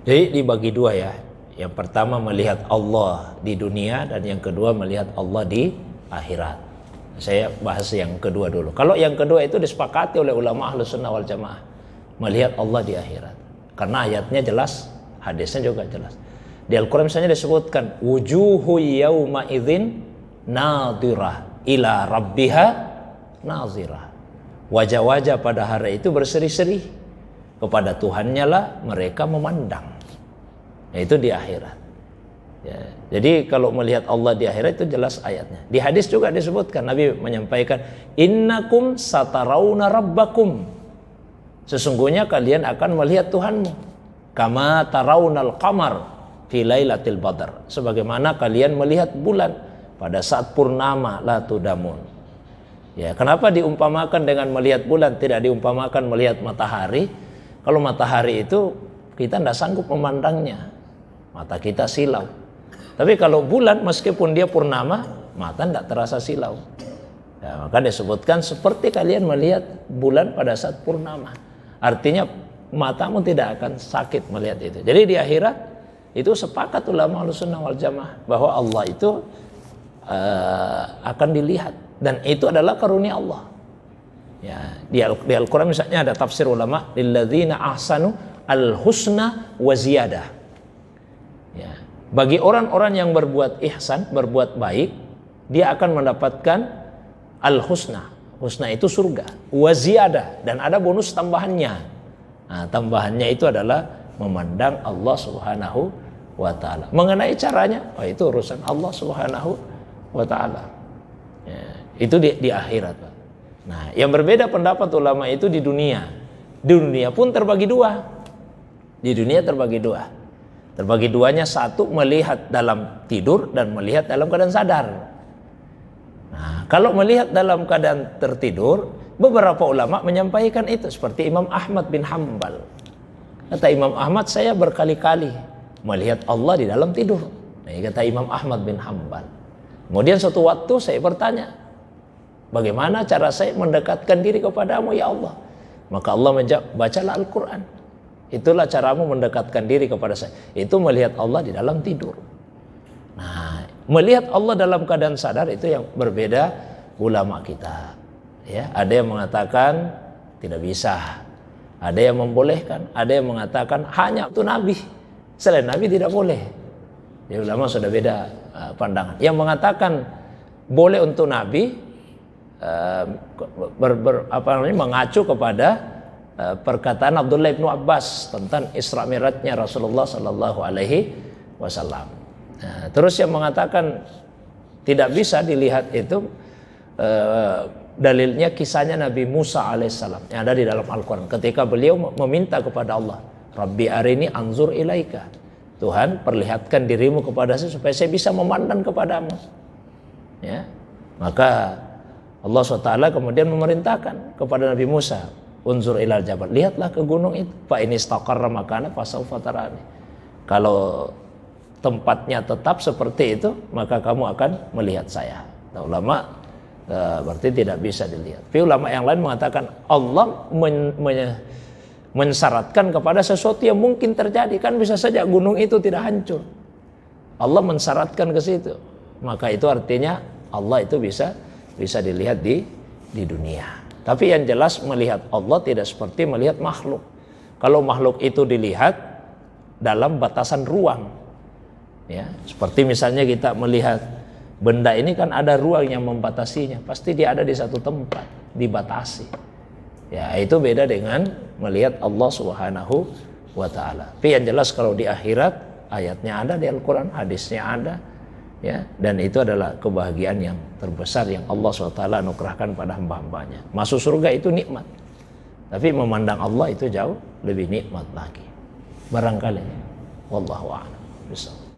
Jadi dibagi dua ya. Yang pertama melihat Allah di dunia, dan yang kedua melihat Allah di akhirat. Saya bahas yang kedua dulu. Kalau yang kedua itu disepakati oleh ulama Ahlus Sunnah wal Jamaah, melihat Allah di akhirat. Karena ayatnya jelas, hadisnya juga jelas. Di Al-Quran misalnya disebutkan wujuhu yawma idzin nadhirah ila rabbiha nazirah. Wajah-wajah pada hari itu berseri-seri, kepada Tuhannya lah mereka memandang. Nah, itu di akhirat ya. Jadi kalau melihat Allah di akhirat itu jelas ayatnya. Di hadis juga disebutkan, Nabi menyampaikan innakum satarawna rabbakum, sesungguhnya kalian akan melihat Tuhanmu, kama tarawnal qamar fi lailatul badar, sebagaimana kalian melihat bulan pada saat purnama la tudamun. Ya, kenapa diumpamakan dengan melihat bulan, tidak diumpamakan melihat matahari? Kalau matahari itu kita tidak sanggup memandangnya, mata kita silau. Tapi kalau bulan meskipun dia purnama, mata tidak terasa silau. Ya, maka disebutkan seperti kalian melihat bulan pada saat purnama. Artinya matamu tidak akan sakit melihat itu. Jadi di akhirat itu sepakat ulama Ahlussunnah wal Jamaah bahwa Allah itu akan dilihat, dan itu adalah karunia Allah. Ya, di Al-Quran misalnya ada tafsir ulama lilladzina ahsanu al-husna wa ziyadah. Ya, bagi orang-orang yang berbuat ihsan, berbuat baik, dia akan mendapatkan al-husna. Husna itu surga, wa ziyadah, dan ada bonus tambahannya. Nah, tambahannya itu adalah memandang Allah Subhanahu wa taala. Mengenai caranya, itu urusan Allah Subhanahu wa taala. Ya, itu di akhirat, Pak. Nah, yang berbeda pendapat ulama itu di dunia. Di dunia pun terbagi dua. Di dunia terbagi dua. Terbagi duanya, satu melihat dalam tidur dan melihat dalam keadaan sadar. Nah, kalau melihat dalam keadaan tertidur, beberapa ulama menyampaikan itu, seperti Imam Ahmad bin Hanbal. Kata Imam Ahmad, saya berkali-kali melihat Allah di dalam tidur. Nah, kata Imam Ahmad bin Hanbal. Kemudian suatu waktu saya bertanya, bagaimana cara saya mendekatkan diri kepadamu ya Allah? Maka Allah menjawab, bacalah Al-Quran. Itulah caramu mendekatkan diri kepada saya. Itu melihat Allah di dalam tidur. Nah, melihat Allah dalam keadaan sadar itu yang berbeda ulama kita. Ya, ada yang mengatakan tidak bisa. Ada yang membolehkan. Ada yang mengatakan hanya itu Nabi. Selain Nabi tidak boleh. Ya, ulama sudah beda pandangan. Yang mengatakan boleh untuk Nabi mengacu kepada perkataan Abdullah bin Abbas tentang Isra Mi'rajnya Rasulullah sallallahu alaihi wasallam. Nah, terus yang mengatakan tidak bisa dilihat itu dalilnya kisahnya Nabi Musa alaihissalam yang ada di dalam Al-Quran, ketika beliau meminta kepada Allah, Rabbi arini anzur ilaika, Tuhan perlihatkan dirimu kepada saya supaya saya bisa memandang kepadamu. Ya, maka Allah SWT kemudian memerintahkan kepada Nabi Musa, unzur ilal jabal, lihatlah ke gunung itu, fa in istaqarra makana fasawfa tarani. Kalau tempatnya tetap seperti itu, maka kamu akan melihat saya. Nah, ulama berarti tidak bisa dilihat. Tapi ulama yang lain mengatakan Allah mensyaratkan kepada sesuatu yang mungkin terjadi. Kan bisa saja gunung itu tidak hancur. Allah mensyaratkan ke situ. Maka itu artinya Allah itu bisa dilihat di dunia. Tapi yang jelas melihat Allah tidak seperti melihat makhluk. Kalau makhluk itu dilihat dalam batasan ruang. Ya, seperti misalnya kita melihat benda ini kan ada ruang yang membatasinya. Pasti dia ada di satu tempat, dibatasi. Ya, itu beda dengan melihat Allah Subhanahu wa taala. Tapi yang jelas kalau di akhirat ayatnya ada di Al-Qur'an, hadisnya ada. Ya, dan itu adalah kebahagiaan yang terbesar yang Allah SWT anugerahkan pada hamba-hambanya. Masuk surga itu nikmat, tapi memandang Allah itu jauh lebih nikmat lagi. Barangkali wallahu a'lam bishawab.